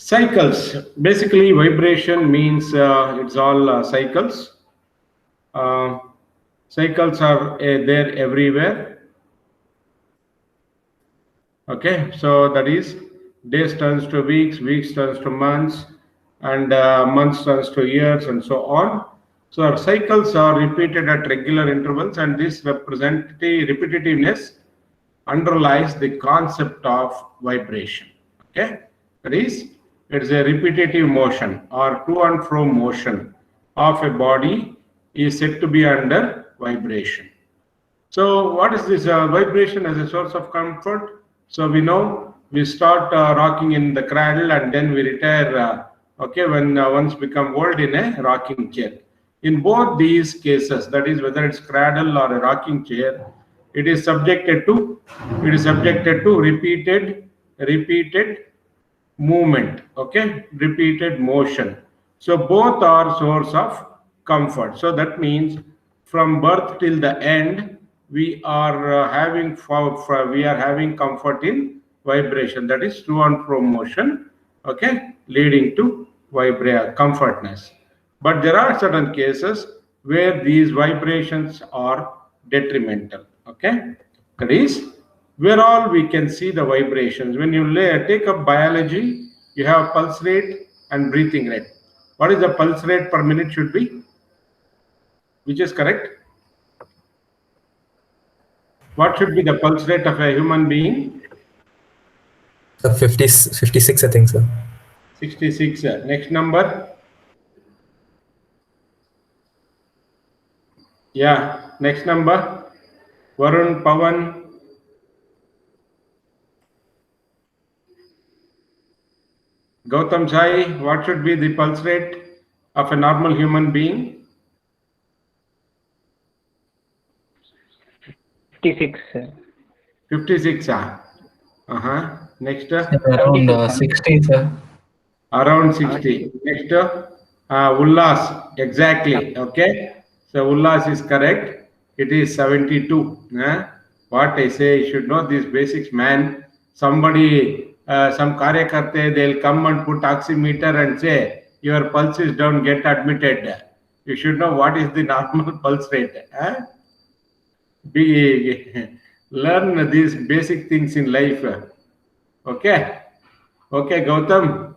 Cycles. Basically, vibration means it's all cycles. Uh, Cycles are there everywhere. Okay, so that is days turns to weeks, weeks turns to months, and months turns to years, and so on. So our cycles are repeated at regular intervals, and this repetitiveness underlies the concept of vibration. Okay, that is, it's a repetitive motion or to and fro motion of a body is said to be under vibration. So what is this vibration as a source of comfort? So we know we start rocking in the cradle and then we retire, okay, when once become old in a rocking chair. In both these cases, that is whether it's cradle or a rocking chair, it is subjected to repeated movement, okay, repeated motion. So both are source of comfort. So that means from birth till the end we are we are having comfort in vibration, that is to and fro motion, okay, leading to comfortness. But there are certain cases where these vibrations are detrimental, okay, that is where all we can see the vibrations. When you take up biology, you have pulse rate and breathing rate. What is the pulse rate per minute should be? Which is correct? What should be the pulse rate of a human being? 56, I think so. 66. Next number. Yeah, next number. Varun, Pawan. Gautam Sai, what should be the pulse rate of a normal human being? 56, sir. 56. Next. Around 60, sir. Around 60. Next. Ullas. Exactly. Okay. So Ullas is correct. It is 72. What I say, you should know these basics, man. Somebody, some karyakarte, they'll come and put oximeter and say, your pulse is down, get admitted. You should know what is the normal pulse rate. Learn these basic things in life. Okay. Okay, Gautam.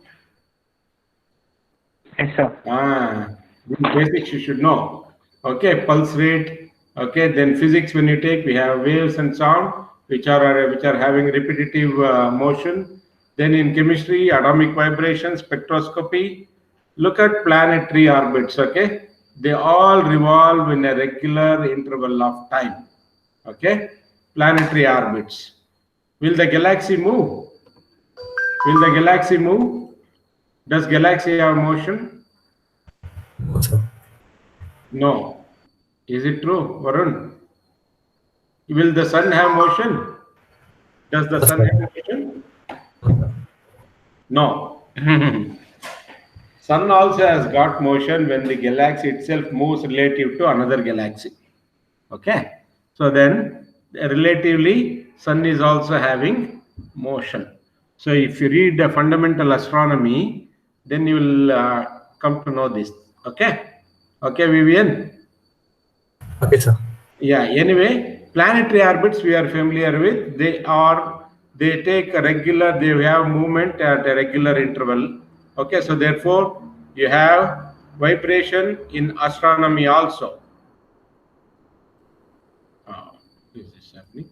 Yes, sir. These basics you should know. Okay, pulse rate. Okay, then physics, when you take, we have waves and sound, which are having repetitive motion. Then in chemistry, atomic vibration, spectroscopy. Look at planetary orbits. Okay, they all revolve in a regular interval of time. Okay, planetary orbits. Will the galaxy move? Will the galaxy move? Does galaxy have motion? No, sir. No. Is it true, Varun? Will the sun have motion? Does the sun have motion? No. Sun also has got motion when the galaxy itself moves relative to another galaxy. Okay. So then, relatively, sun is also having motion. So if you read the fundamental astronomy, then you will come to know this. Okay. Okay, Vivian. Okay, sir. Yeah, anyway, planetary orbits we are familiar with. They take a regular, they have movement at a regular interval. Okay, so therefore you have vibration in astronomy also. Is this happening?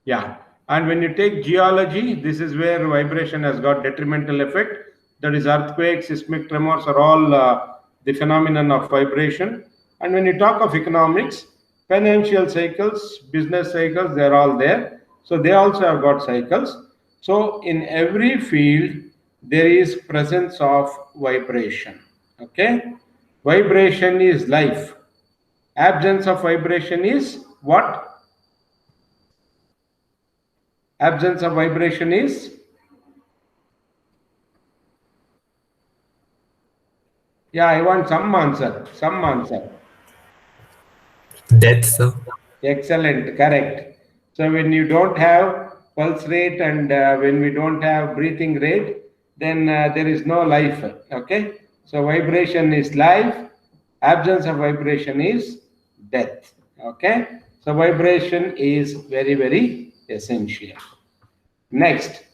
Yeah, and when you take geology, this is where vibration has got detrimental effect. That is, earthquakes, seismic tremors are all the phenomenon of vibration. And when you talk of economics, financial cycles, business cycles, they're all there. So they also have got cycles. So in every field, there is presence of vibration. Okay? Vibration is life. Absence of vibration is what? Absence of vibration is? Yeah, I want some answer. Some answer. Death, sir. Excellent, correct. So when you don't have pulse rate, and when we don't have breathing rate, then there is no life. Okay, so vibration is life, absence of vibration is death. Okay, so vibration is very, very essential. Next,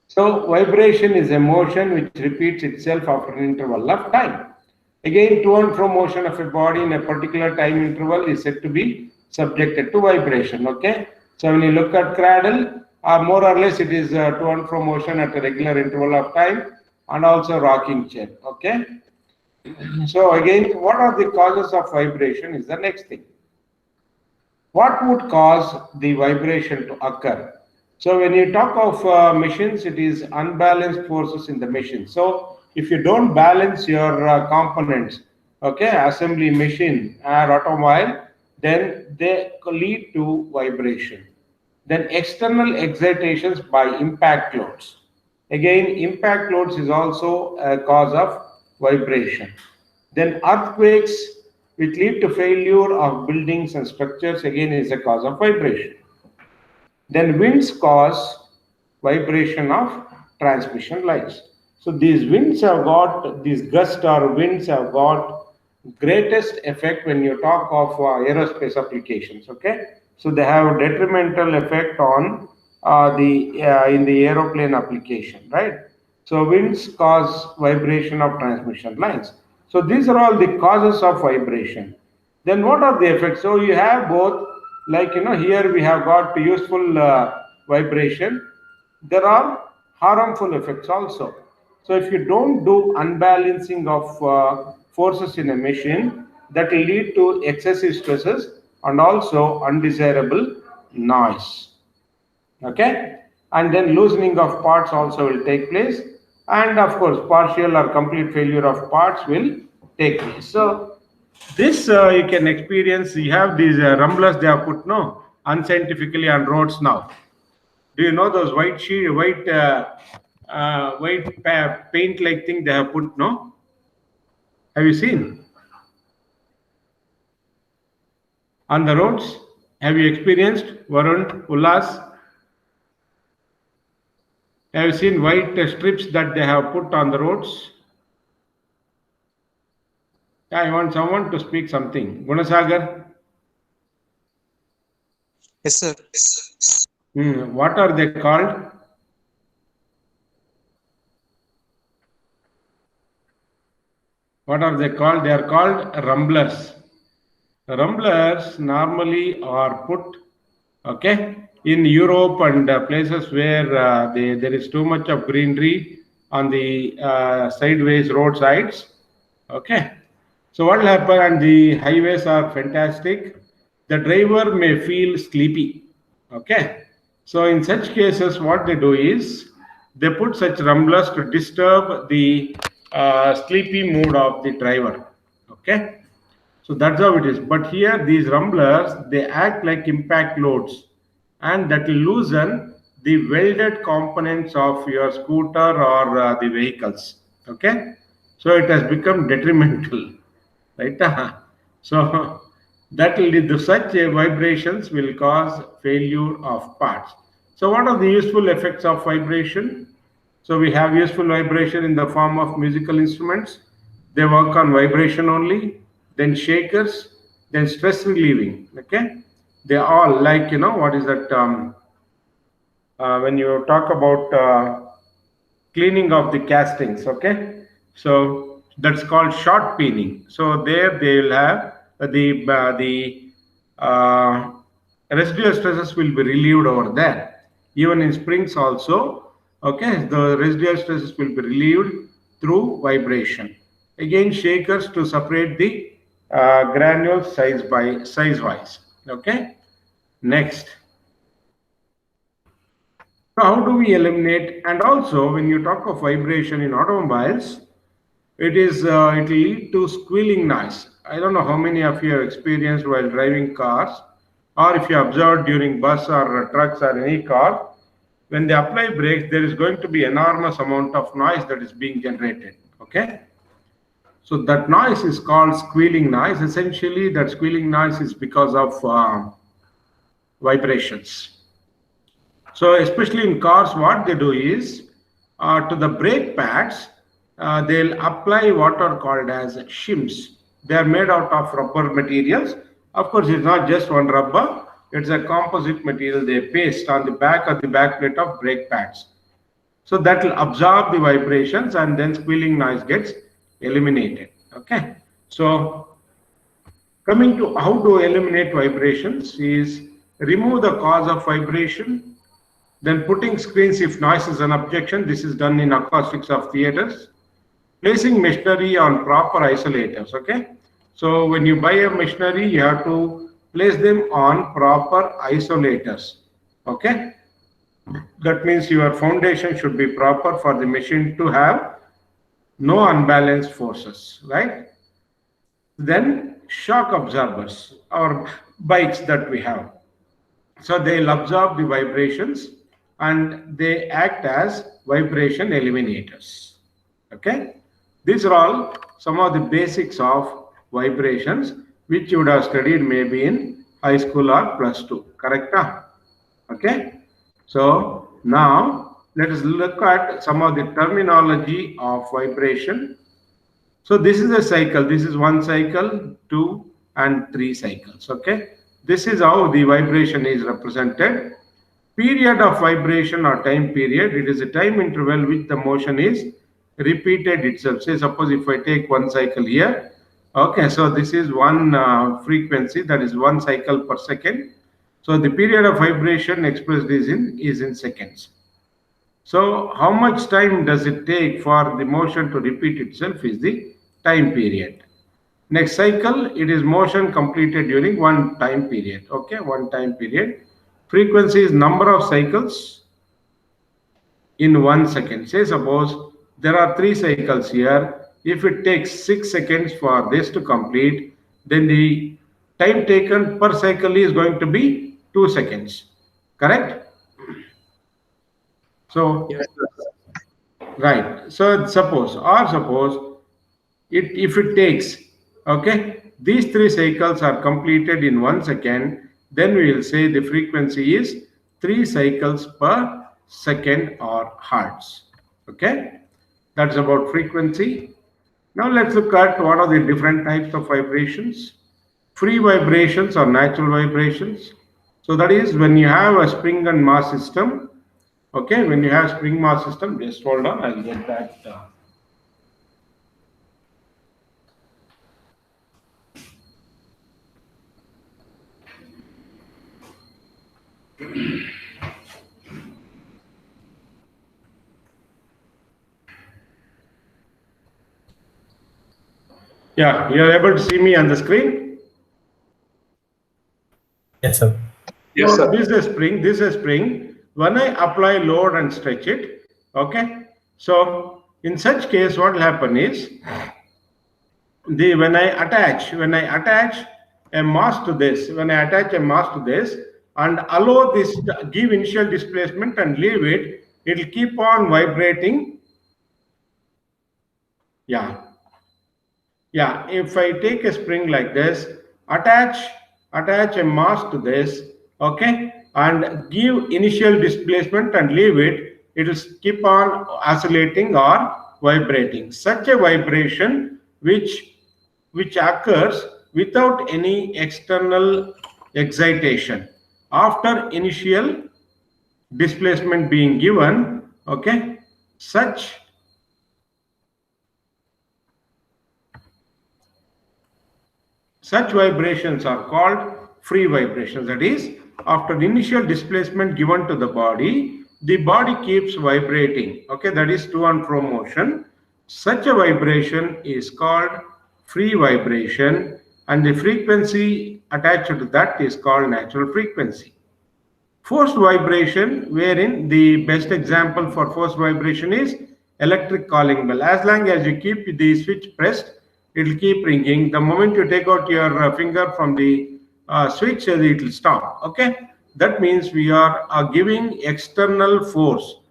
so vibration is a motion which repeats itself after an interval of time. Again, to and fro motion of a body in a particular time interval is said to be subjected to vibration. Okay, so when you look at cradle, more or less it is to and fro motion at a regular interval of time, and also rocking chair. Okay, so again, what are the causes of vibration is the next thing. What would cause the vibration to occur? So when you talk of machines, it is unbalanced forces in the machine. So if you don't balance your components, okay, assembly machine or automobile, then they lead to vibration. Then external excitations by impact loads. Again, impact loads is also a cause of vibration. Then earthquakes, which lead to failure of buildings and structures, again is a cause of vibration. Then winds cause vibration of transmission lines. So these winds have got, these gusts or winds have got greatest effect when you talk of aerospace applications. Okay, so they have detrimental effect on in the aeroplane application, right? So winds cause vibration of transmission lines. So these are all the causes of vibration. Then what are the effects? So you have both, like here we have got useful vibration. There are harmful effects also. So if you don't do unbalancing of forces in a machine, that will lead to excessive stresses and also undesirable noise. Okay, and then loosening of parts also will take place, and of course partial or complete failure of parts will take place. So this you can experience. You have these rumblers they have put unscientifically on roads now. Do you know those white paint like thing they have put? No, have you seen on the roads? Have you experienced, Varun, Ullas? Have you seen white strips that they have put on the roads? Yeah, I want someone to speak something. Gunasagar? Yes, sir. What are they called? What are they called? They are called rumblers. Rumblers normally are put, okay, in Europe and places where there is too much of greenery on the sideways roadsides. Okay, so what will happen? And the highways are fantastic. The driver may feel sleepy. Okay, so in such cases, what they do is they put such rumblers to disturb the sleepy mood of the driver. Okay, so that's how it is. But here, these rumblers they act like impact loads, and that will loosen the welded components of your scooter or the vehicles. Okay, so it has become detrimental, right? So that will lead to such vibrations will cause failure of parts. So what are the useful effects of vibration? So we have useful vibration in the form of musical instruments. They work on vibration only. Then shakers, then stress relieving. Okay, they all like what is that? When you talk about cleaning of the castings, okay, so that's called shot peening. So there they will have the residual stresses will be relieved over there. Even in springs also, okay, the residual stresses will be relieved through vibration. Again, shakers to separate the granules size wise. Okay, next. So how do we eliminate? And also, when you talk of vibration in automobiles, it will lead to squealing noise. I don't know how many of you have experienced while driving cars, or if you observed during bus or trucks or any car, when they apply brakes, there is going to be enormous amount of noise that is being generated. Okay, so that noise is called squealing noise. Essentially, that squealing noise is because of vibrations. So especially in cars, what they do is to the brake pads, they'll apply what are called as shims. They are made out of rubber materials. Of course, it's not just one rubber. It's a composite material they paste on the back of the back plate of brake pads. So that will absorb the vibrations and then squealing noise gets eliminated. Okay. So coming to how to eliminate vibrations is remove the cause of vibration, then putting screens if noise is an objection. This is done in acoustics of theaters. Placing machinery on proper isolators. Okay. So when you buy a machinery, you have to place them on proper isolators. Okay. That means your foundation should be proper for the machine to have no unbalanced forces, right? Then shock absorbers or bikes that we have. So they'll absorb the vibrations and they act as vibration eliminators. Okay. These are all some of the basics of vibrations which you would have studied maybe in high school or +2. Correct? Okay. So now let us look at some of the terminology of vibration. So this is a cycle. This is 1 cycle, 2 and 3 cycles. Okay. This is how the vibration is represented. Period of vibration or time period. It is a time interval which the motion is repeated itself. Say suppose if I take 1 cycle here. Okay. So this is one frequency, that is 1 cycle per second. So the period of vibration expressed is in seconds. So how much time does it take for the motion to repeat itself is the time period. Next cycle, it is motion completed during one time period. Okay, one time period. Frequency is number of cycles in 1 second. Say suppose there are 3 cycles here. If it takes 6 seconds for this to complete, then the time taken per cycle is going to be 2 seconds. Correct? So, Yes. right. So suppose if it takes, okay, these 3 cycles are completed in 1 second, then we will say the frequency is 3 cycles per second or hertz. Okay, that's about frequency. Now let's look at what are the different types of vibrations. Free vibrations or natural vibrations. So that is when you have a spring and mass system. Okay, when you have spring mass system, just hold on, I'll get that. Yeah, you are able to see me on the screen? Yes, sir. Yes, sir. This is a spring. This is a spring. When I apply load and stretch it, okay. So in such case, what will happen is when I attach a mass to this, and allow this, give initial displacement and leave it, it will keep on vibrating. Yeah. Yeah, if I take a spring like this, attach a mass to this, okay, and give initial displacement and leave it, it will keep on oscillating or vibrating. Such a vibration which occurs without any external excitation after initial displacement being given, okay, such vibrations are called free vibrations. That is, after the initial displacement given to the body keeps vibrating. Okay, that is to and fro motion. Such a vibration is called free vibration, and the frequency attached to that is called natural frequency. Forced vibration, wherein the best example for forced vibration is electric calling bell. As long as you keep the switch pressed, it will keep ringing. The moment you take out your finger from the switch, it will stop. Okay, that means we are giving external force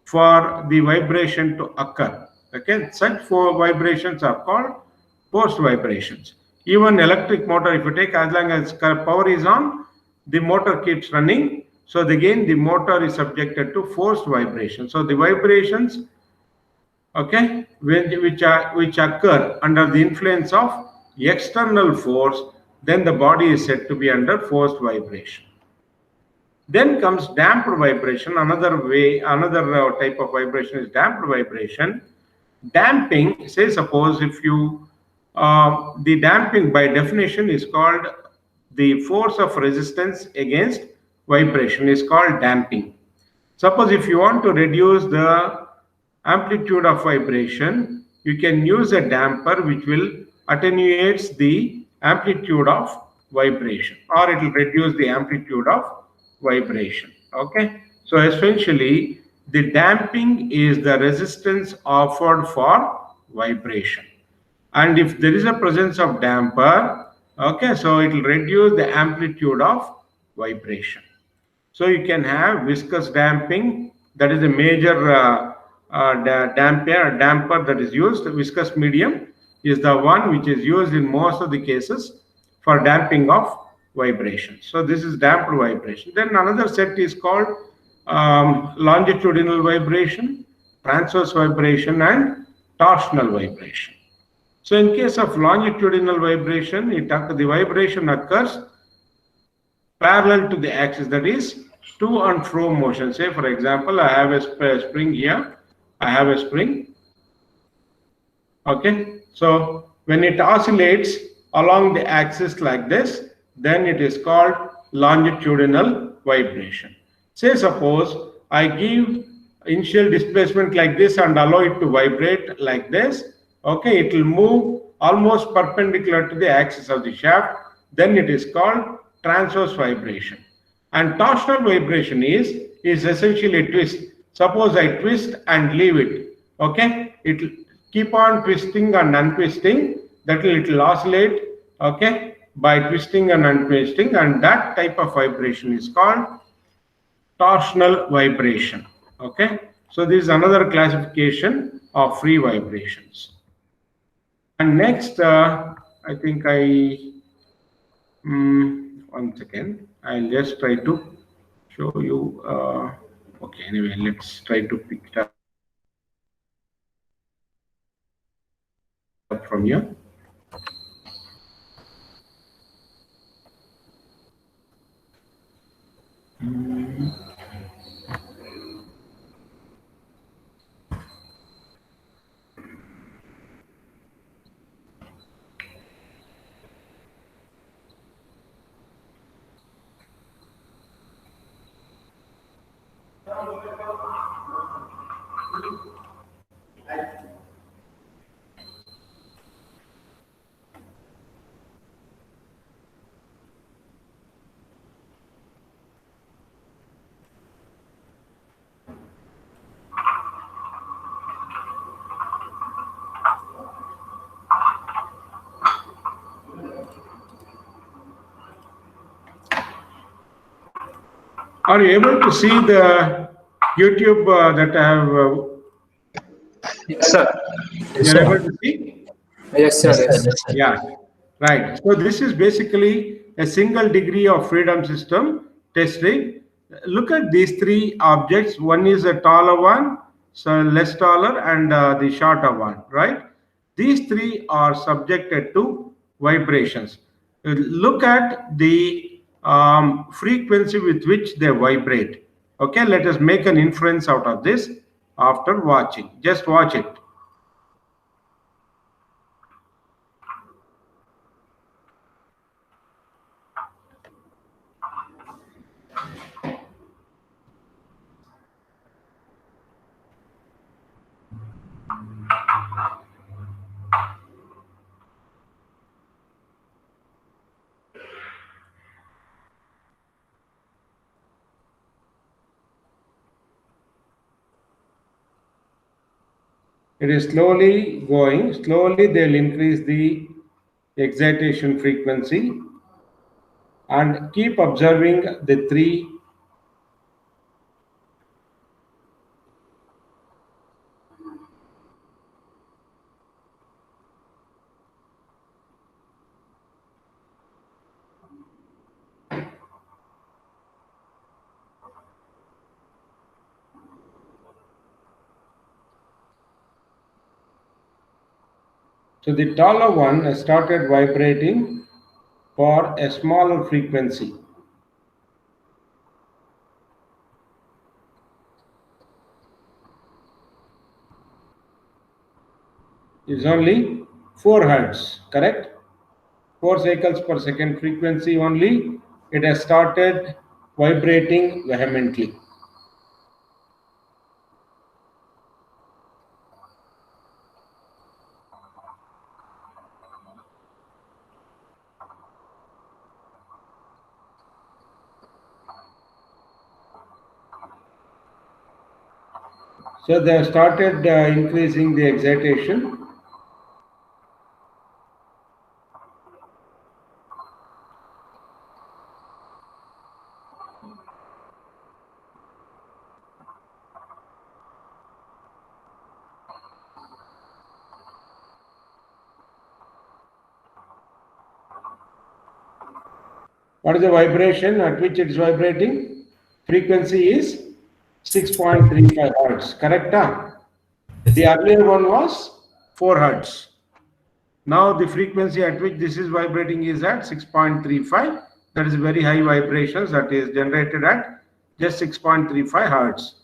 for the vibration to occur. Okay, such vibrations are called forced vibrations. Even electric motor, if you take, as long as power is on, the motor keeps running. So again, the motor is subjected to forced vibration. So the vibrations, okay, which occur under the influence of external force, then the body is said to be under forced vibration. Then comes damped vibration. Another type of vibration is damped vibration. Damping, say suppose if you, the damping by definition is called the force of resistance against vibration is called damping. Suppose if you want to reduce the amplitude of vibration, you can use a damper which will attenuates the amplitude of vibration, or it will reduce the amplitude of vibration. Okay, so essentially the damping is the resistance offered for vibration, and if there is a presence of damper, okay, so it will reduce the amplitude of vibration. So you can have viscous damping, that is a major damper that is used. Viscous medium is the one which is used in most of the cases for damping of vibration. So this is damped vibration. Then another set is called longitudinal vibration, transverse vibration, and torsional vibration. So in case of longitudinal vibration, the vibration occurs parallel to the axis, that is to and fro motion. Say for example, I have a spring here, I have a spring, okay, so when it oscillates along the axis like this, then it is called longitudinal vibration. Say suppose I give initial displacement like this and allow it to vibrate like this, okay, it will move almost perpendicular to the axis of the shaft, then it is called transverse vibration. And torsional vibration is essentially a twist. Suppose I twist and leave it, okay, it will keep on twisting and untwisting, that will, it will oscillate, okay, by twisting and untwisting, and that type of vibration is called torsional vibration. Okay, so this is another classification of free vibrations. And next, I think one second, I'll just try to show you. Okay, anyway, let's try to pick it up from here. Are you able to see the YouTube that I have? Yes, sir. You're able to see? Yes, sir. Yes, sir. Yes. Yes, sir. Yeah, right. So this is basically a single degree of freedom system test rig. Look at these three objects. One is a taller one, so less taller, and the shorter one, right? These three are subjected to vibrations. Look at the frequency with which they vibrate. Okay, let us make an inference out of this after watching. Just watch it. It is slowly going, slowly they'll increase the excitation frequency, and keep observing the three. So the taller one started vibrating for a smaller frequency. Is only 4 hertz, correct? 4 cycles per second frequency only. It has started vibrating vehemently. So they have started increasing the excitation. What is the vibration at which it is vibrating? Frequency is 6.35 hertz, correct? The earlier one was 4 hertz. Now the frequency at which this is vibrating is at 6.35. That is very high vibrations that is generated at just 6.35 hertz.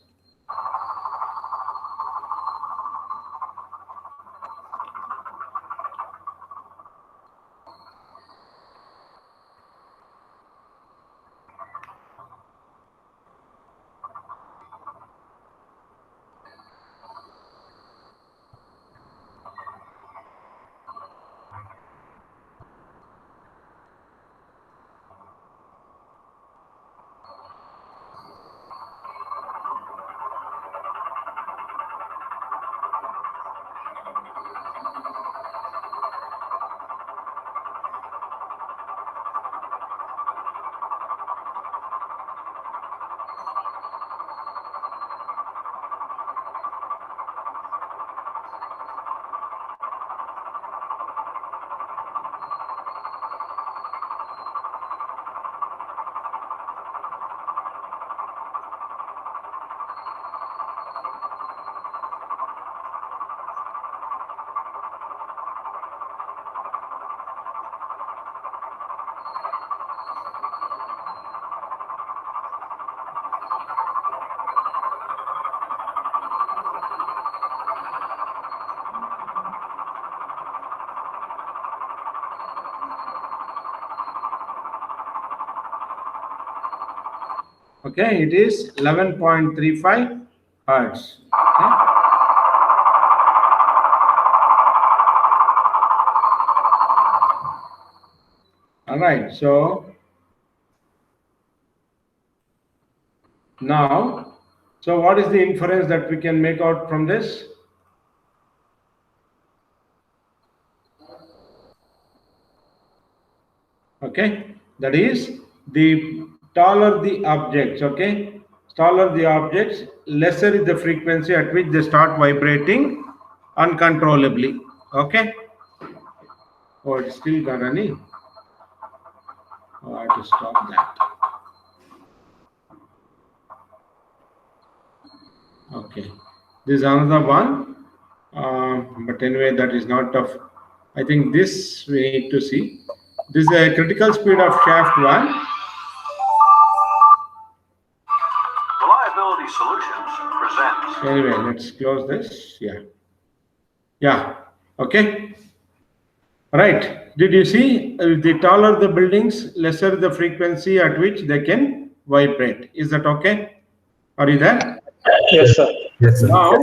Okay, it is 11.35 hertz. Okay. All right, so now, so what is the inference that we can make out from this? Okay, that is the taller the objects, okay, taller the objects, lesser is the frequency at which they start vibrating uncontrollably. Okay. Oh, it's still running. Oh, I have to stop that. Okay, this is another one, but anyway, that is not of. I think this we need to see. This is a critical speed of shaft 1. Reliability Solutions presents. Anyway, let's close this. Yeah. Okay. Right. Did you see? The taller the buildings, lesser the frequency at which they can vibrate. Is that okay? Are you there? Yes, sir. Yes, sir. Now,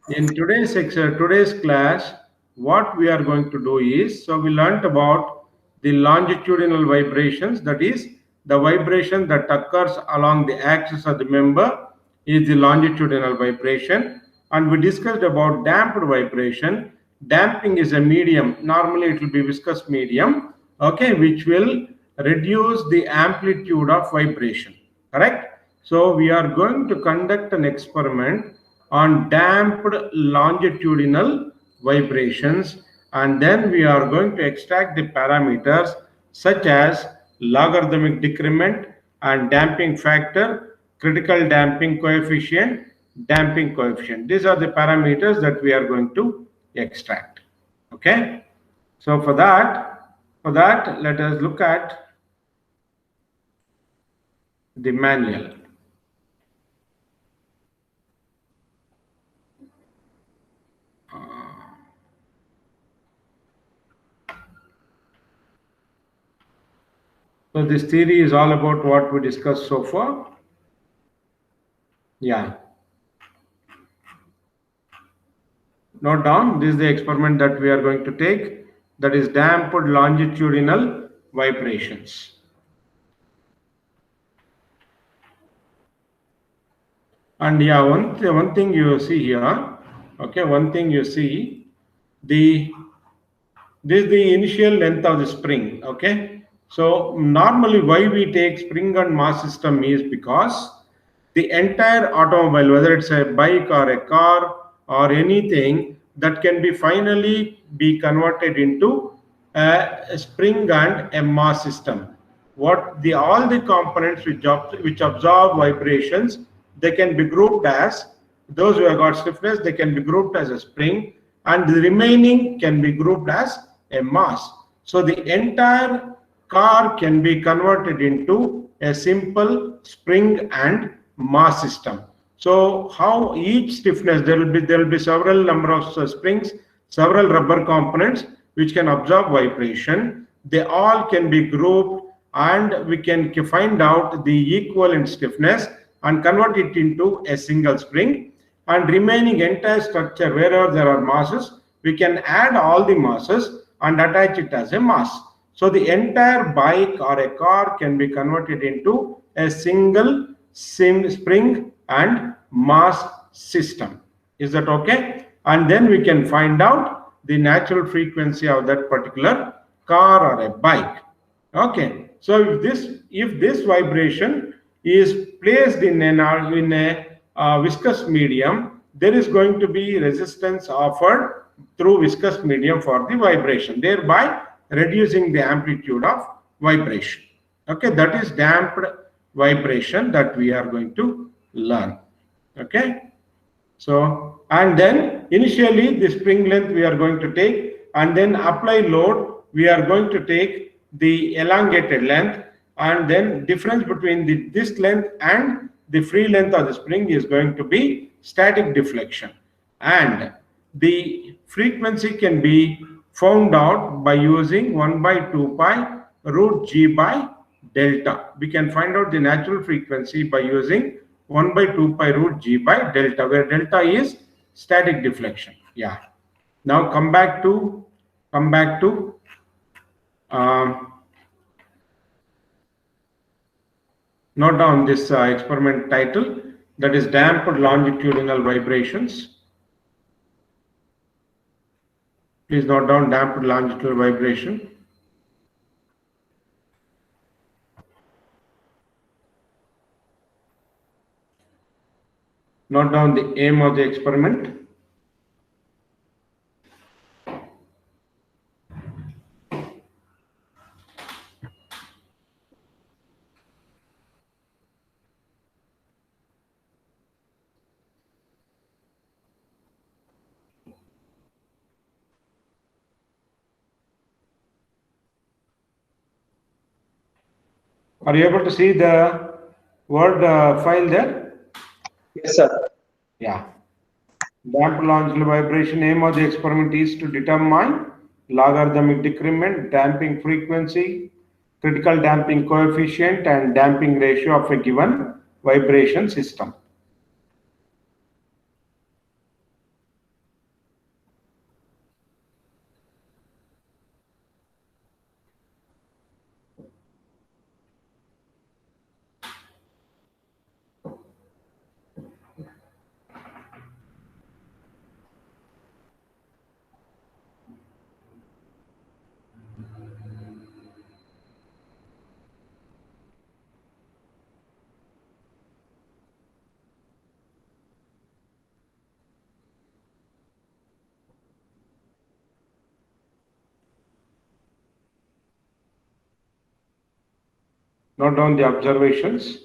in today's class, what we are going to do is, so we learnt about the longitudinal vibrations, that is, the vibration that occurs along the axis of the member is the longitudinal vibration. And we discussed about damped vibration. Damping is a medium. Normally, it will be viscous medium, okay, which will reduce the amplitude of vibration, correct? So we are going to conduct an experiment on damped longitudinal vibrations, and then we are going to extract the parameters such as logarithmic decrement and damping factor, critical damping coefficient, damping coefficient. These are the parameters that we are going to extract. Okay. So for that, let us look at the manual. So this theory is all about what we discussed so far. Yeah. Note down, this is the experiment that we are going to take, that is damped longitudinal vibrations. And yeah, one thing you see here, okay, one thing you see, this is the initial length of the spring, okay. So normally why we take spring and mass system is because the entire automobile, whether it's a bike or a car or anything, that can be finally be converted into a spring and a mass system. What the all the components which absorb vibrations, they can be grouped as, those who have got stiffness, they can be grouped as a spring, and the remaining can be grouped as a mass. So the entire car can be converted into a simple spring and mass system. So how each stiffness, there will be several number of springs, several rubber components which can absorb vibration. They all can be grouped, and we can find out the equivalent stiffness and convert it into a single spring. And remaining entire structure, wherever there are masses, we can add all the masses and attach it as a mass. So the entire bike or a car can be converted into a single spring and mass system. Is that okay? And then we can find out the natural frequency of that particular car or a bike. Okay. So if this vibration is placed in a viscous medium, there is going to be resistance offered through viscous medium for the vibration, thereby reducing the amplitude of vibration. Okay, that is damped vibration that we are going to learn. Okay. So, and then initially the spring length we are going to take, and then apply load, we are going to take the elongated length, and then difference between this length and the free length of the spring is going to be static deflection. And the frequency can be found out by using 1 by 2 pi root g by delta. We can find out the natural frequency by using 1 by 2 pi root g by delta, where delta is static deflection. Yeah. Now come back to note down this experiment title, that is damped longitudinal vibrations. Please note down damped longitudinal vibration. Note down the aim of the experiment. Are you able to see the word file there? Yes, sir. Yeah. Damped longitudinal vibration, aim of the experiment is to determine logarithmic decrement, damping frequency, critical damping coefficient, and damping ratio of a given vibration system. Note down the observations.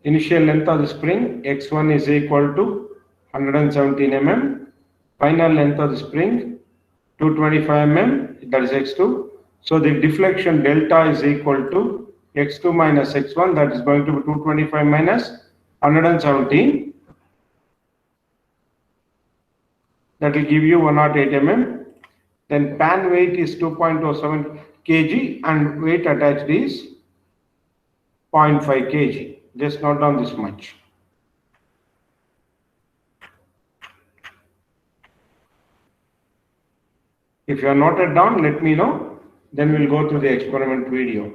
Initial length of the spring, x1 is equal to 117 mm. Final length of the spring, 225 mm, that is x2. So the deflection delta is equal to x2 minus x1, that is going to be 225 minus 117. That will give you 108 mm. Then pan weight is 2.07 kg and weight attached is 0.5 kg. Just note down this much. If you are noted down, let me know. Then we'll go through the experiment video.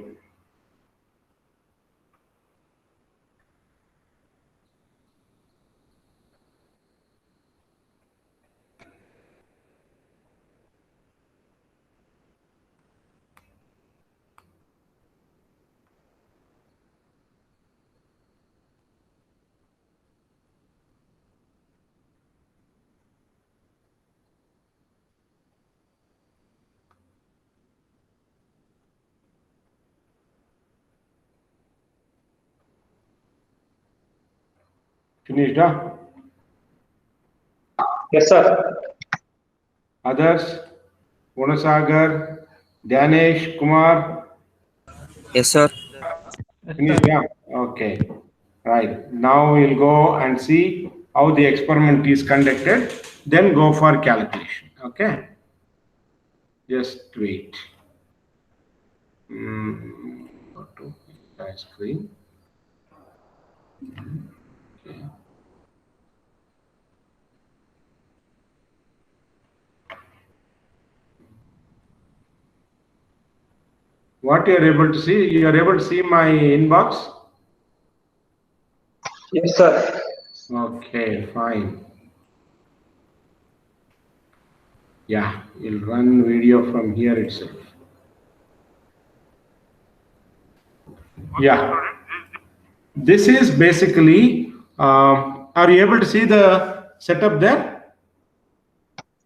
Finished, huh? Yes, sir. Others? Gunasagar, Danesh, Kumar? Yes, sir. Finished, yeah? Okay. Right. Now we'll go and see how the experiment is conducted. Then go for calculation. Okay? Just wait. Go to entire screen. Okay. What you are able to see? You are able to see my inbox? Yes, sir. Okay, fine. Yeah, you'll run video from here itself. Yeah. This is basically, are you able to see the setup there?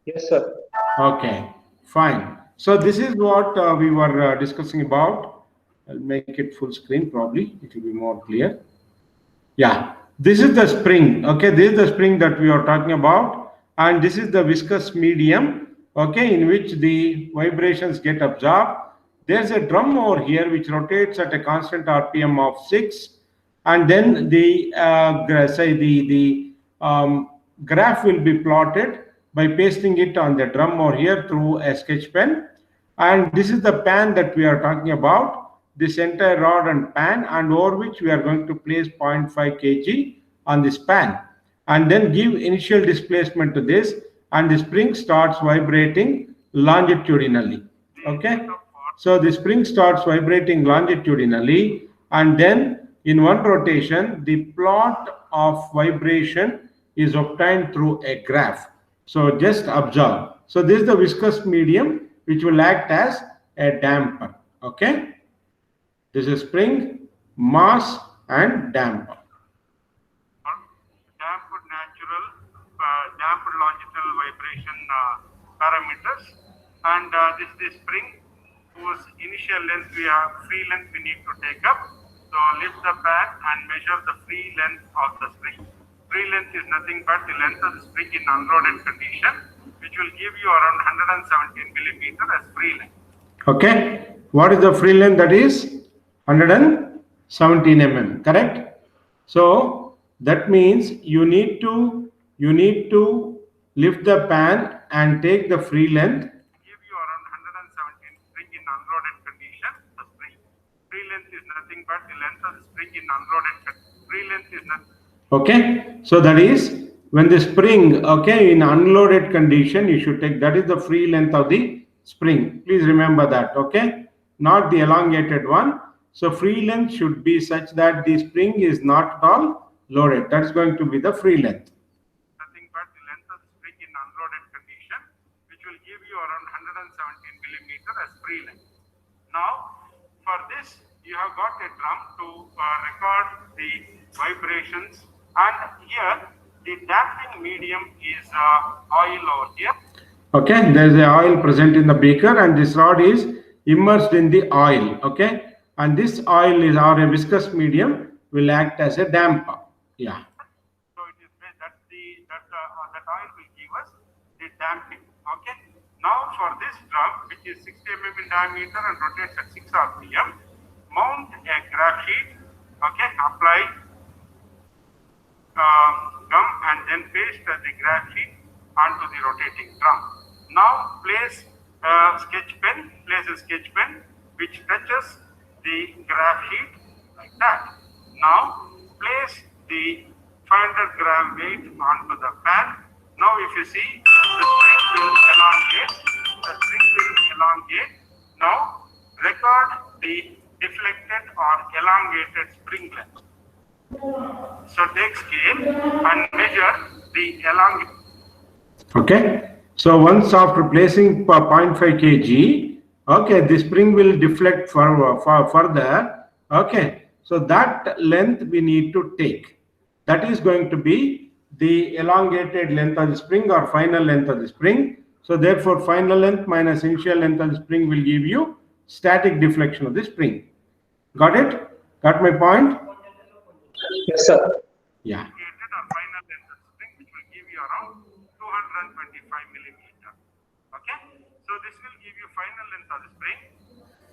Yes, sir. Okay, fine. So this is what we were discussing about. I'll make it full screen probably. It will be more clear. Yeah, this is the spring. Okay, this is the spring that we are talking about. And this is the viscous medium, okay, in which the vibrations get absorbed. There's a drum over here which rotates at a constant RPM of 6. And then the graph will be plotted by pasting it on the drum over here through a sketch pen. And this is the pan that we are talking about, this entire rod and pan, and over which we are going to place 0.5 kg on this pan. And then give initial displacement to this, and the spring starts vibrating longitudinally. Okay? So the spring starts vibrating longitudinally, and then in one rotation, the plot of vibration is obtained through a graph. So just observe. So this is the viscous medium which will act as a damper. Okay? This is spring, mass, and damper. Damper natural, damper longitudinal vibration parameters, and this is the spring whose initial length we have, free length we need to take up. So lift the pan and measure the free length of the spring. Free length is nothing but the length of the spring in unloaded condition, which will give you around 117 millimeter as free length. Okay, what is the free length? That is 117 mm, correct? So that means you need to lift the pan and take the free length. Give you around 117 spring in unloaded condition. The spring free length is nothing but the length of the spring in unloaded condition. Free length is nothing. Okay, so that is when the spring, okay, in unloaded condition, you should take, that is the free length of the spring. Please remember that, okay, not the elongated one. So free length should be such that the spring is not at all loaded. That is going to be the free length. Nothing but the length of the spring in unloaded condition, which will give you around 117 millimeter as free length. Now, for this, you have got a drum to record the vibrations, and here the damping medium is oil over here. Okay, there is a oil present in the beaker, and this rod is immersed in the oil. Okay, and this oil is or a viscous medium will act as a damper. Yeah. So it is that oil will give us the damping. Okay. Now for this drum, which is 60 mm in diameter and rotates at 6 RPM, mount a graph sheet. Okay. Apply gum and then paste the graph sheet onto the rotating drum. Now place a sketch pen. Place a sketch pen which touches the graph sheet like that. Now place the 500 gram weight onto the pan. Now if you see, the string will elongate. The string will elongate. Now record the deflected or elongated spring length. So take scale and measure the elongation. Okay. So once after placing 0.5 kg, okay, the spring will deflect further. Okay. So that length we need to take. That is going to be the elongated length of the spring or final length of the spring. So therefore, final length minus initial length of the spring will give you static deflection of the spring. Got it? Got my point? Yes, sir. Yeah. Created a final length of spring which will give you around 225 millimeter. Okay. So this will give you final length of the spring.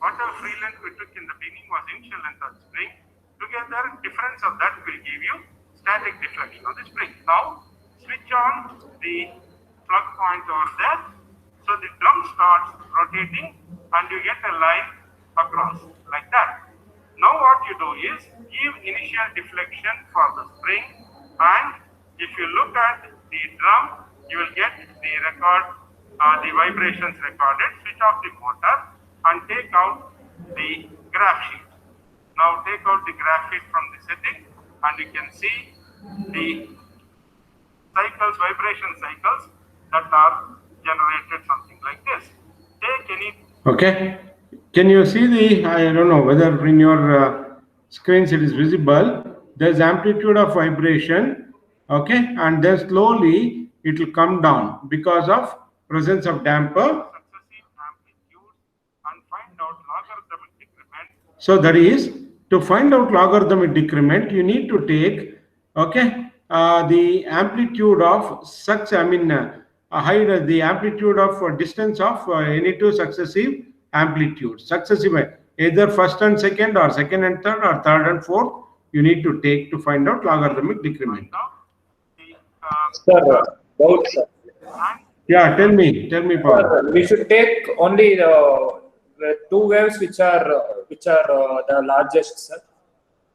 Whatever free length we took in the beginning was initial length of the spring. Together, difference of that will give you static deflection of the spring. Now, switch on the plug point over there. So the drum starts rotating and you get a line across like that. Now what you do is give initial deflection for the spring, and if you look at the drum, you will get the record, the vibrations recorded. Switch off the motor and take out the graph sheet. Now take out the graph sheet from the setting and you can see the cycles, vibration cycles that are generated something like this. Take any. Okay. Can you see the, I don't know whether in your screens it is visible, there's amplitude of vibration, okay, and then slowly it will come down because of presence of damper. Successive amplitudes and find out logarithmic decrement. So that is, to find out logarithmic decrement, you need to take, okay, the amplitude of such, hide the amplitude of distance of any two successive amplitudes. Successive, either first and second or second and third or third and fourth, you need to take to find out logarithmic decrement. Now, the Sir, doubt, sir. and Yeah, tell me, Paul. Sir, we should take only the two waves which are the largest, sir.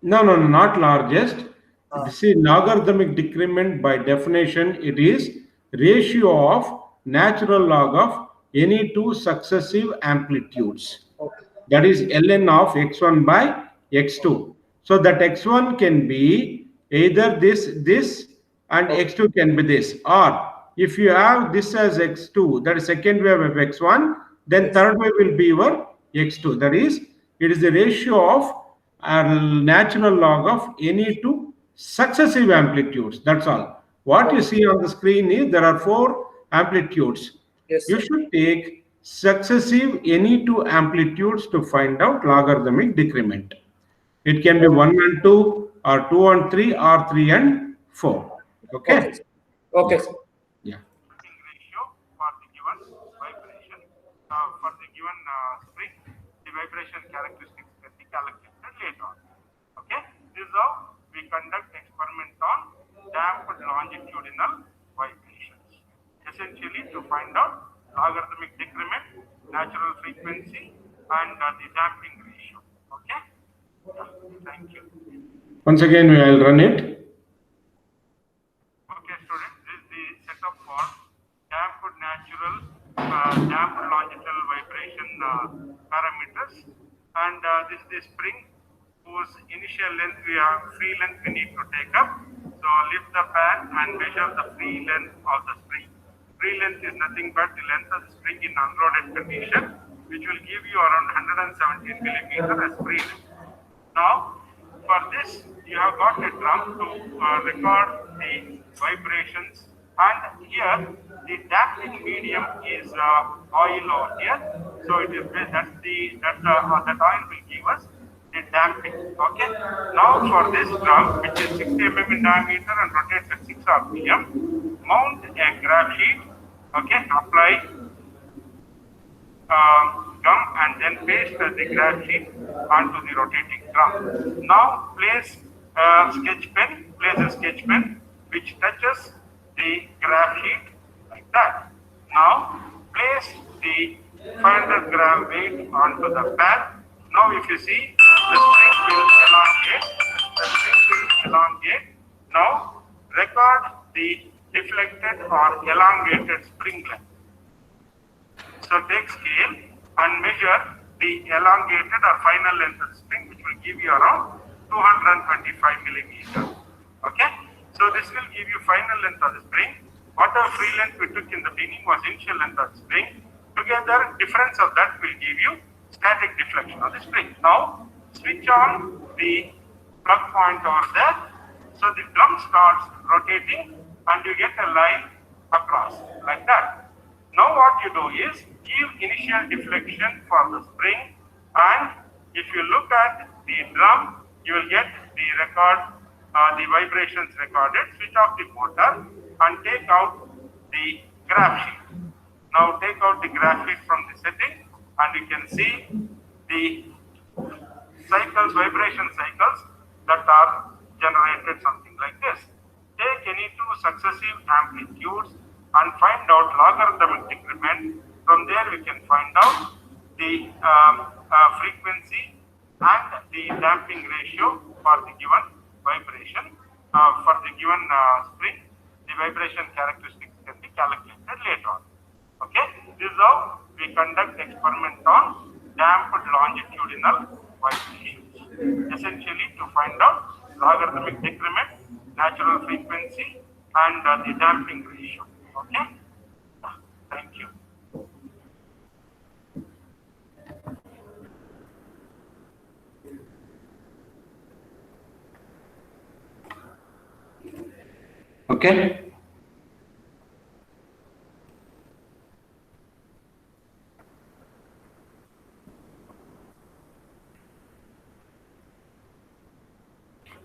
No, not largest. See, logarithmic decrement by definition, it is ratio of natural log of any two successive amplitudes. Okay. That is ln of x1 by x2. So that x1 can be either this and x2 can be this. Or if you have this as x2, that is second wave of x1, then third wave will be your x2. That is, it is the ratio of natural log of any two successive amplitudes. That's all. What you see on the screen is there are 4 amplitudes. Yes, You sir. should take successive any two amplitudes to find out logarithmic decrement. It can be 1 and 2 or 2 and 3 or 3 and 4. Okay? Okay, sir. Okay, sir. Yeah. ratio for the given vibration. For the given spring, the vibration characteristics can be calculated later on. Okay? This is how we conduct experiment on damped longitudinal vibrations. Essentially to find out logarithmic decrement, natural frequency, and the damping ratio. Okay? Thank you. Once again, I'll run it. Okay, students, this is the setup for damped natural, damped longitudinal vibration parameters, and this is the spring whose initial length we have, free length we need to take up. So lift the pan and measure the free length of the spring. Free length is nothing but the length of the spring in unloaded condition, which will give you around 117 millimeter as free length. Now, for this, you have got a drum to record the vibrations, and here the damping medium is oil over here. So it is that oil will give us the damping. Okay. Now for this drum, which is 60 mm in diameter and rotates at 6 RPM, mount a graph sheet. Okay. Apply gum and then paste the graph sheet onto the rotating drum. Now place a sketch pen which touches the graph sheet like that. Now place the 500 gram weight onto the pad. Now if you see, the spring will elongate. Now record the deflected or elongated spring length. So take scale and measure the elongated or final length of the spring, which will give you around 225 millimeters. Okay. So this will give you final length of the spring. Whatever free length we took in the beginning was initial length of the spring. Together, difference of that will give you static deflection of the spring. Now switch on the plug point over there. So the drum starts rotating and you get a line across like that. Now what you do is give initial deflection for the spring, and if you look at the drum, you will get the record, the vibrations recorded. Switch off the motor and take out the graph sheet. Now take out the graph sheet from the setting and you can see the cycles, vibration cycles that are generated something like this. Take any two successive amplitudes and find out logarithmic decrement. From there we can find out the frequency and the damping ratio for the given vibration. For the given spring, the vibration characteristics can be calculated later on. Okay, this is how we conduct experiment on damped longitudinal vibrations. Essentially to find out logarithmic decrement, natural frequency, and the damping ratio. Okay, thank you. Okay.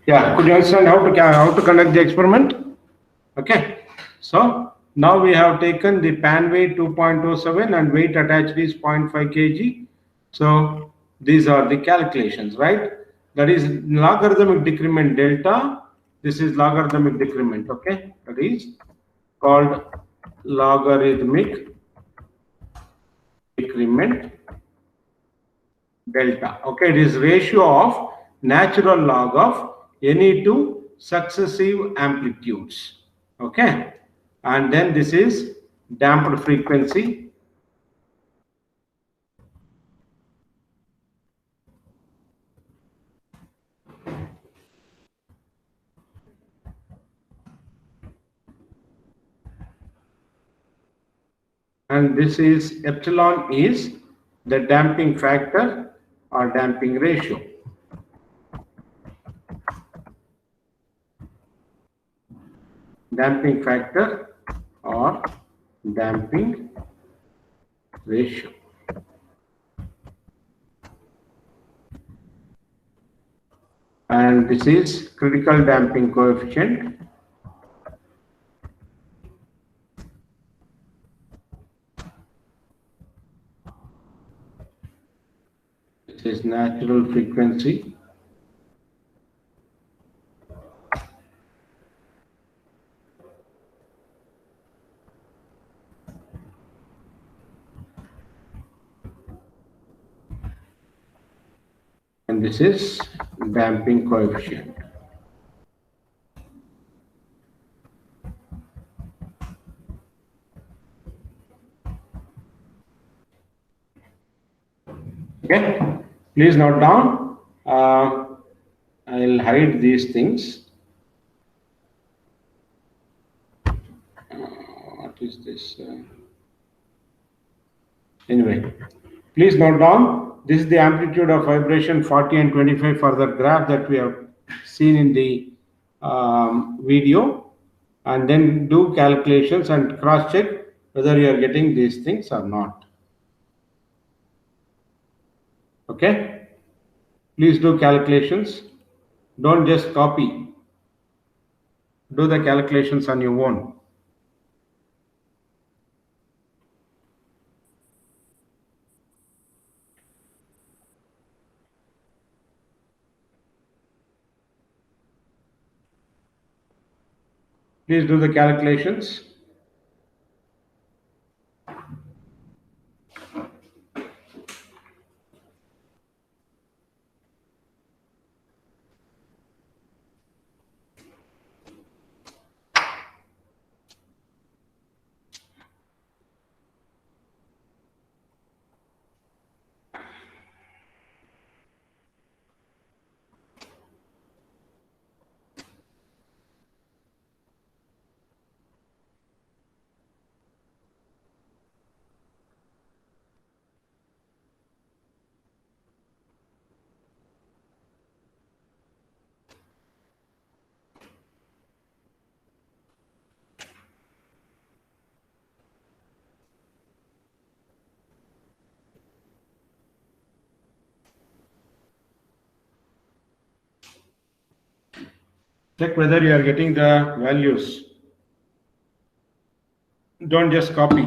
Yeah, could you understand how to conduct the experiment? Okay, so now we have taken the pan weight 2.07 and weight attached is 0.5 kg. So these are the calculations, right? That is logarithmic decrement delta. This is logarithmic decrement, okay? That is called logarithmic decrement delta. Okay, it is ratio of natural log of any two successive amplitudes. Okay, and then this is damped frequency. And this is epsilon is the damping factor or damping ratio. Damping factor or damping ratio. And this is critical damping coefficient. This is natural frequency. And this is damping coefficient. Okay, please note down. I'll hide these things. What is this? Anyway, please note down. This is the amplitude of vibration 40 and 25 for the graph that we have seen in the video, and then do calculations and cross check whether you are getting these things or not. Okay. Please do calculations. Don't just copy. Do the calculations on your own. Please do the calculations. Check whether you are getting the values. Don't just copy.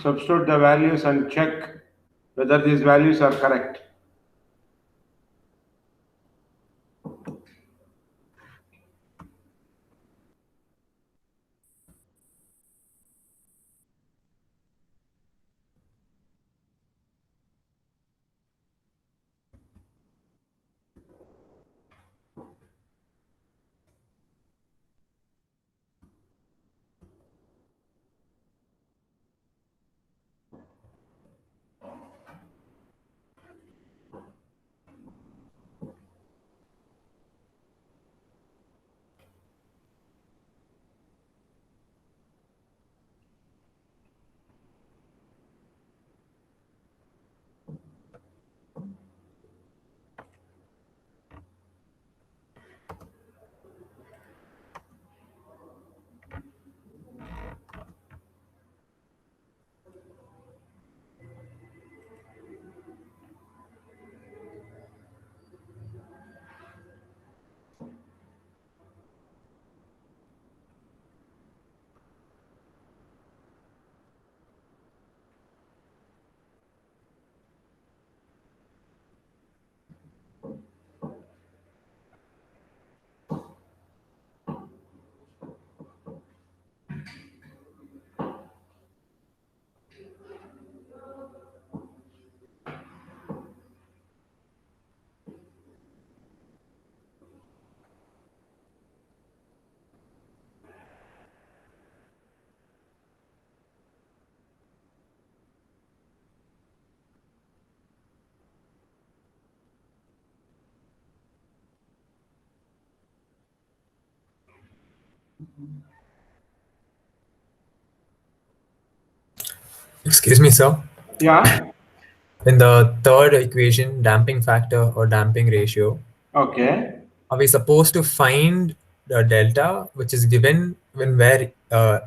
Substitute the values and check whether these values are correct. Excuse me, sir. Yeah. In the third equation, damping factor or damping ratio, Okay. are we supposed to find the delta which is given when where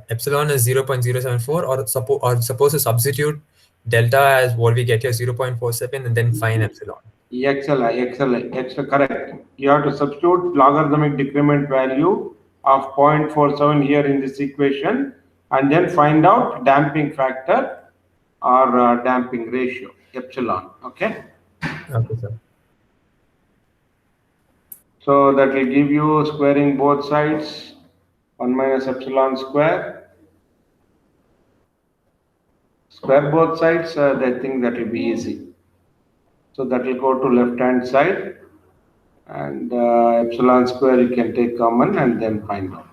epsilon is 0.074, or supposed to substitute delta as what we get here 0.47 and then find epsilon? Excellent, correct. You have to substitute logarithmic decrement value of 0.47 here in this equation and then find out damping factor or damping ratio, epsilon. Okay. Okay, sir. So that will give you squaring both sides 1 minus epsilon square. Square both sides, I think that will be easy. So that will go to left hand side and epsilon square you can take common and then find out.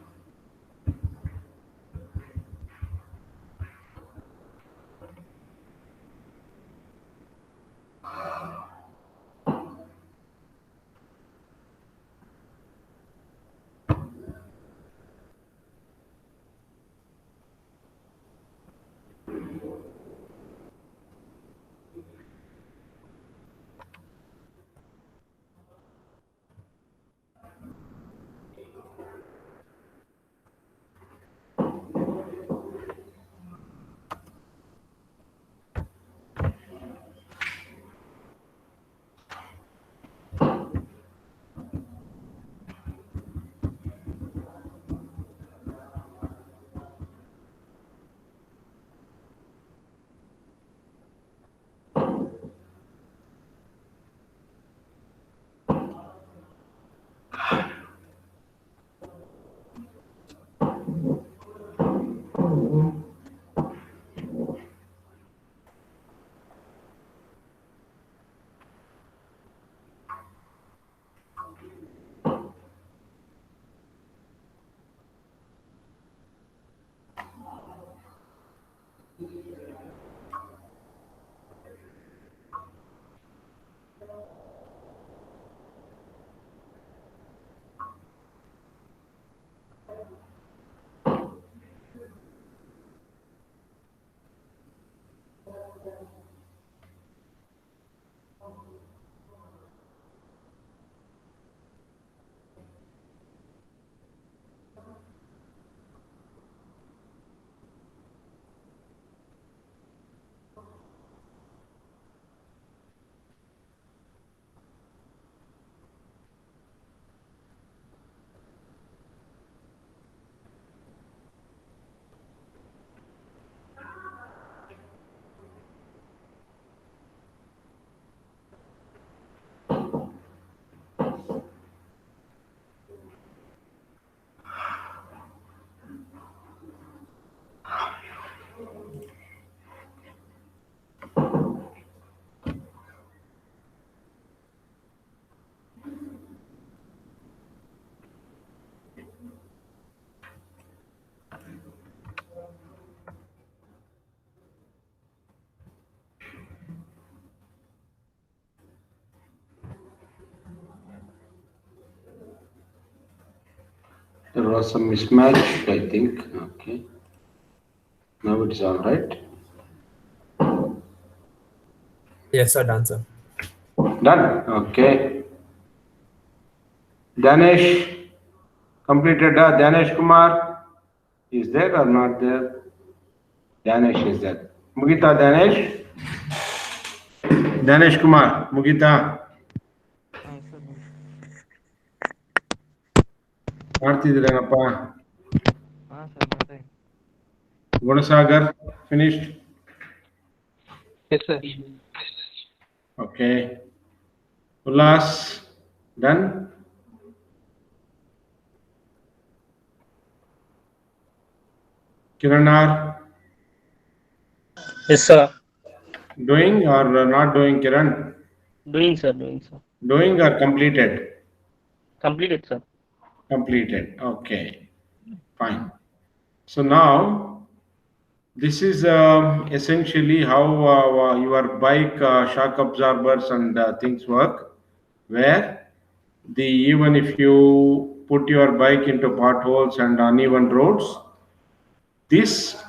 There was some mismatch, I think. Okay. Now it's all right. Yes, sir, done, sir. Done. Okay. Danesh completed. Danesh Kumar is there or not there? Danesh is there. Mugita Danesh. Danesh Kumar. Mugita. ಮಾಡ್ತಿದ್ದೀರೇನಪ್ಪ? Gunasagar finished? Yes, sir. Okay. Ullas done? Kiranar Yes, sir. doing or not doing, Kiran? Doing, sir. Doing, sir. Doing or completed? Completed, sir. Completed. Okay. Fine. So now this is essentially how your bike shock absorbers and things work, where even if you put your bike into potholes and uneven roads, this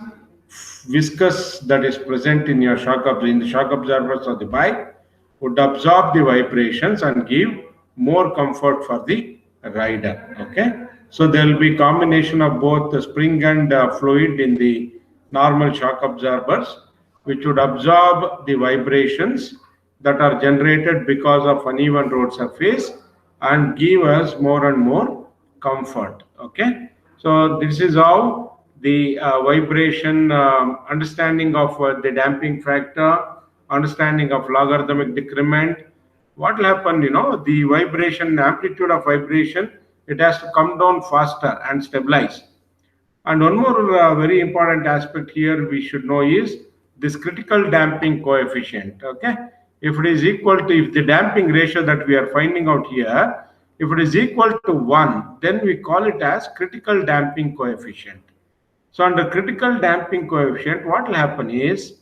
viscous that is present in your in the shock absorbers of the bike would absorb the vibrations and give more comfort for the rider. Okay, so there will be combination of both the spring and fluid in the normal shock absorbers, which would absorb the vibrations that are generated because of uneven road surface and give us more and more comfort. Okay, so this is how the vibration understanding of the damping factor, understanding of logarithmic decrement. What will happen, the vibration, amplitude of vibration, it has to come down faster and stabilize. And one more very important aspect here we should know is this critical damping coefficient. Okay, if it is equal to, if the damping ratio that we are finding out here, if it is equal to 1, then we call it as critical damping coefficient. So under critical damping coefficient, what will happen is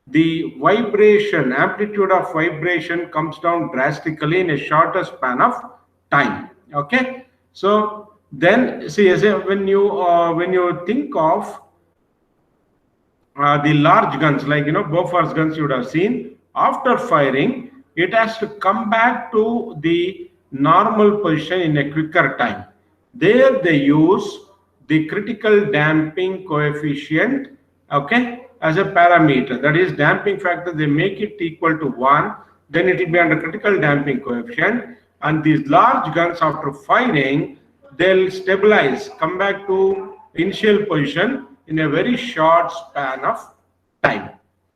the vibration, amplitude of vibration comes down drastically in a shorter span of time. Okay, so then see, when you think of the large guns, like Bofors guns you would have seen, after firing it has to come back to the normal position in a quicker time. There they use the critical damping coefficient, okay, as a parameter. That is damping factor, they make it equal to 1, then it will be under critical damping coefficient. And these large guns, after firing, they'll stabilize, come back to initial position in a very short span of time.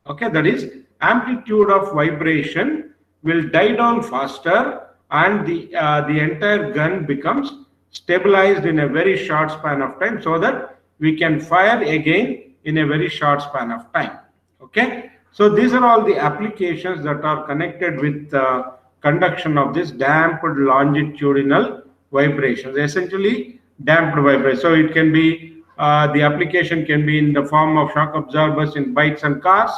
Okay, that is amplitude of vibration will die down faster and the entire gun becomes stabilized in a very short span of time, so that we can fire again in a very short span of time. Okay, so these are all the applications that are connected with conduction of this damped longitudinal vibrations, essentially damped vibration. So it can be The application can be in the form of shock absorbers in bikes and cars,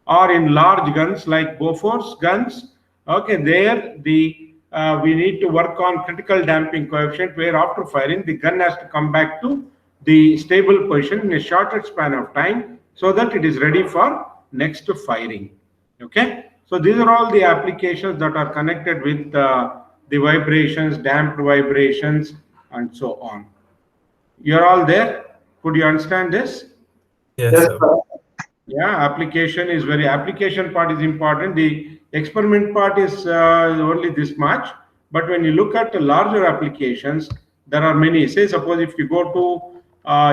or in large guns like Bofors guns. Okay, there we need to work on critical damping coefficient, where after firing the gun has to come back to the stable position in a shorter span of time, so that it is ready for next firing. Okay, so these are all the applications that are connected with the vibrations, damped vibrations, and so on. You're all there? Could you understand this? Yes, Yes, sir. sir. Yeah, application part is important. The experiment part is only this much. But when you look at the larger applications, there are many. Say, suppose if you go to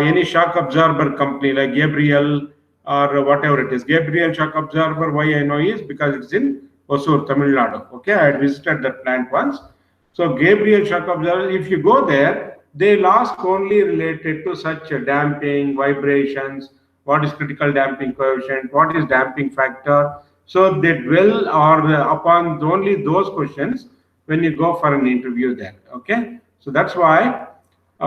any shock absorber company like Gabriel or whatever it is, Gabriel shock absorber, why I know is because it's in Hosur, Tamil Nadu. Okay, I had visited that plant once. So Gabriel shock absorber, if you go there, they'll ask only related to such damping, vibrations, what is critical damping coefficient, what is damping factor. So they dwell or upon only those questions when you go for an interview there. Okay, so that's why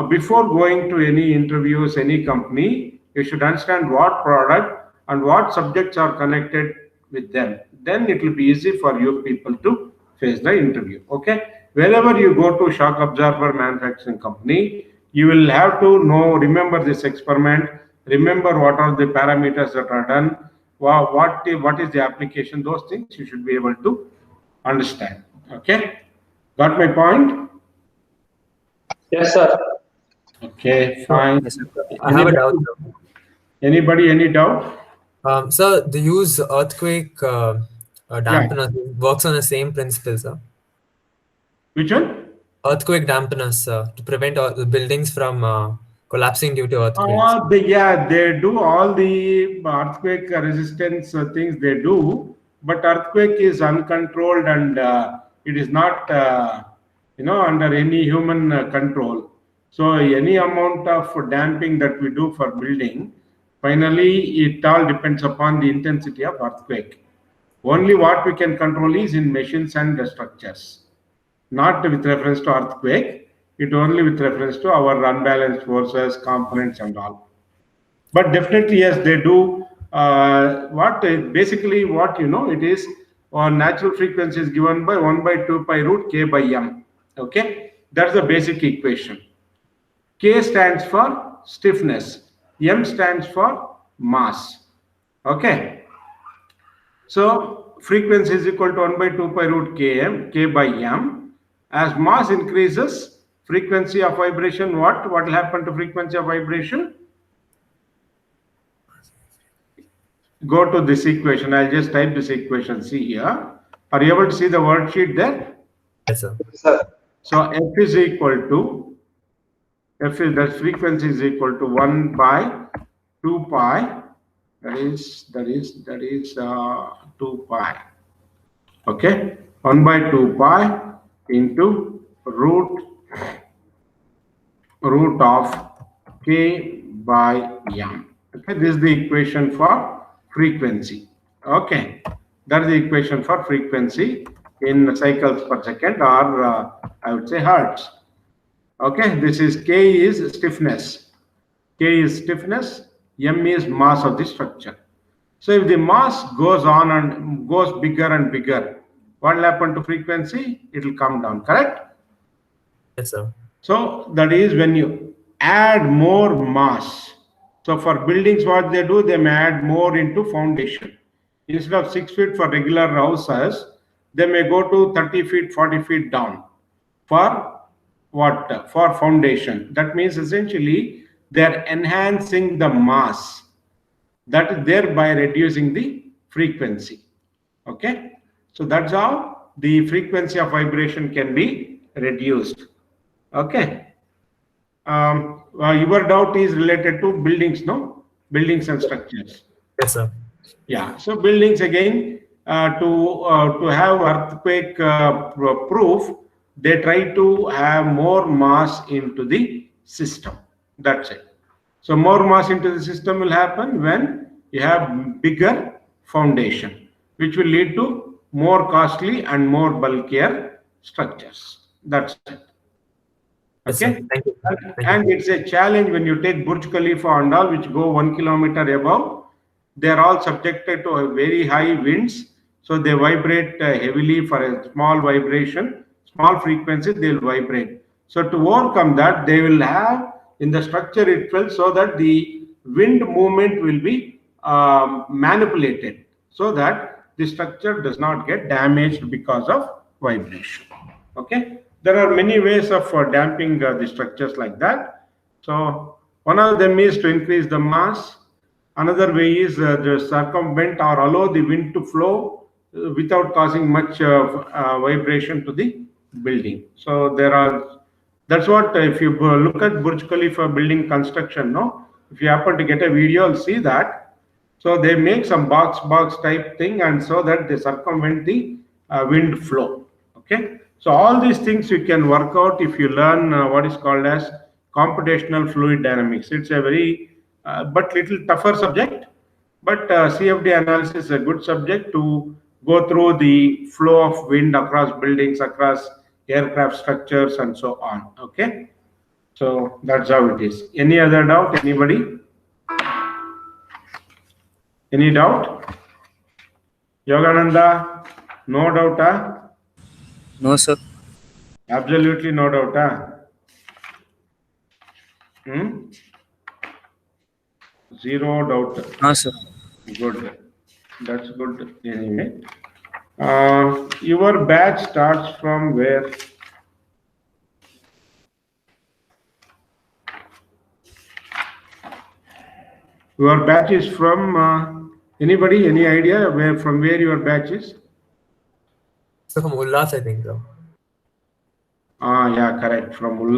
before going to any interviews, any company, you should understand what product and what subjects are connected with them. Then it will be easy for you people to face the interview. Okay, wherever you go to shock absorber manufacturing company, you will have to remember this experiment, remember what are the parameters that are done, what is the application, those things you should be able to understand. Okay, got my point? Yes, sir. Okay, fine. Yes, sir. I have a doubt, sir. Anybody, any doubt? Sir, the use earthquake dampener works on the same principle, sir. Which one? Earthquake dampeners, sir, to prevent all the buildings from collapsing due to earthquakes. They do all the earthquake resistance things they do, but earthquake is uncontrolled and it is not, under any human control. So any amount of damping that we do for building, finally it all depends upon the intensity of earthquake. Only what we can control is in machines and structures, not with reference to earthquake. It only with reference to our unbalanced forces, components, and all. But definitely, yes, they do. Basically what it is, natural frequency is given by 1 by 2 pi root k by m. Okay, that's the basic equation. K stands for stiffness, m stands for mass. Okay, so frequency is equal to 1 by 2 pi root k by m. As mass increases, frequency of vibration, what will happen to frequency of vibration? Go to this equation. I'll just type this equation. See here. Are you able to see the worksheet there? Yes, sir. Yes, sir. So F is equal to, that frequency is equal to 1 by 2 pi. That is 2 pi. Okay, 1 by 2 pi into root of k by m. Okay, this is the equation for frequency. Okay, that is the equation for frequency in cycles per second, or I would say hertz. Okay, this is K is stiffness. K is stiffness, M is mass of the structure. So if the mass goes on and goes bigger and bigger, what will happen to frequency? It will come down, correct? Yes, sir. So that is when you add more mass. So for buildings, what they do, they may add more into foundation. Instead of 6 feet for regular houses, they may go to 30 feet, 40 feet down. For what? For foundation. That means essentially they're enhancing the mass. That is thereby reducing the frequency. Okay. So that's how the frequency of vibration can be reduced. Okay. Your doubt is related to buildings, no? Buildings and structures. Yes, sir. Yeah. So buildings again, to have earthquake proof, they try to have more mass into the system. That's it. So more mass into the system will happen when you have bigger foundation, which will lead to more costly and more bulkier structures. That's it. Yes, sir. Okay. Thank you. And, Thank you. and it's a challenge when you take Burj Khalifa and all, which go 1 kilometer above. They are all subjected to a very high winds, so they vibrate heavily for a small vibration, small frequency. They will vibrate. So to overcome that, they will have in the structure itself, so that the wind movement will be manipulated, so that the structure does not get damaged because of vibration. Okay, there are many ways of damping the structures like that. So one of them is to increase the mass. Another way is to circumvent or allow the wind to flow without causing much vibration to the building. So there are, that's what if you look at Burj Khalifa building construction, no, if you happen to get a video, you'll see that. So they make some box type thing, and so that they circumvent the wind flow. Okay, so all these things you can work out if you learn what is called as computational fluid dynamics. It's a very but little tougher subject, but CFD analysis is a good subject to go through the flow of wind across buildings, across aircraft structures, and so on. Okay, so that's how it is. Any other doubt? Anybody? Any doubt? Yogananda, no doubt, huh? No, sir. Absolutely no doubt, huh? Zero doubt. No, sir. Good. That's good anyway. Your batch starts from where? Your batch is from anybody? Any idea where from where your batch is? So from Ullas, I think so. Yeah, correct. From Ullas.